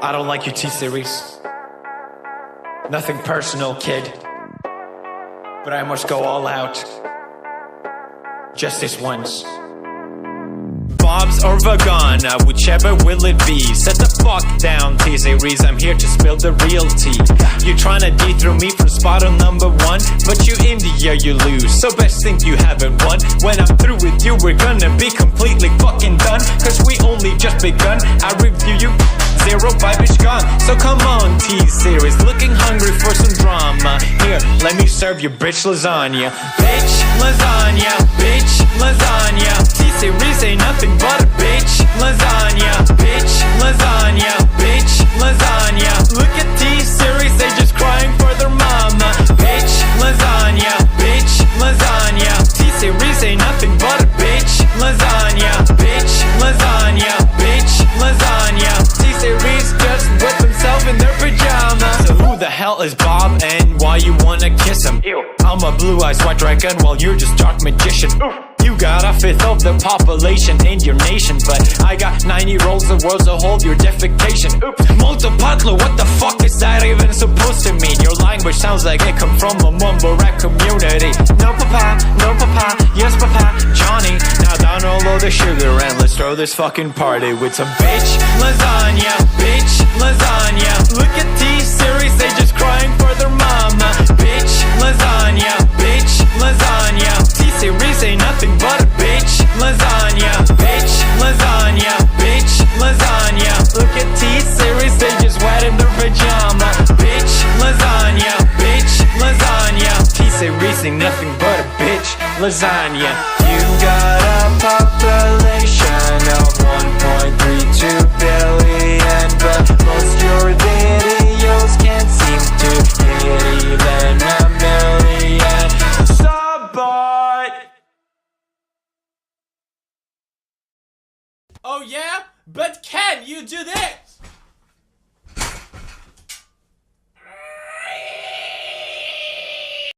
I don't like your T-Series. Nothing personal, kid. But I must go all out. Just this once. Bob's or Vagana, whichever will it be. Set the fuck down, T-Series, I'm here to spill the real tea. You tryna dethrone me from spot on number one, but you in the air you lose, so best think you haven't won. When I'm through with you, we're gonna be completely fucking done, cause we only just begun. I review you, zero vibe is gone. So come on, T-Series, looking hungry for some drama. Here, let me serve you bitch lasagna. Bitch lasagna, bitch lasagna. T-Series ain't nothing but a bitch lasagna. Bitch lasagna, bitch lasagna. Look at T-Series, they just crying for their mama. Bitch lasagna, bitch lasagna. T-Series ain't nothing but a bitch lasagna. Bitch lasagna, bitch lasagna. T-Series just with himself in their pajamas. So who the hell is Bob and why you wanna kiss him? Ew. I'm a blue-eyed white dragon while you're just dark magician. Oof. You got a fifth of the population in your nation, but I got 90 rolls the world to hold your defecation. Oops, multipatlo, what the fuck is that even supposed to mean? Your language sounds like it come from a mumble rap community. No papa, yes papa, Johnny. Now download the sugar and let's throw this fucking party with some bitch lasagna, bitch lasagna. Look at T-Series, they just crying for their mama. Bitch lasagna, bitch lasagna. T-Series ain't nothing but a bitch lasagna. Bitch lasagna, bitch lasagna. Look at T-Series, they just wet in their pajama. Bitch lasagna, bitch lasagna. T-Series ain't nothing but a bitch lasagna. You got a population of 1.32 billion, but most your videos can't seem to hit even a million. Sabot. Oh yeah? But can you do that?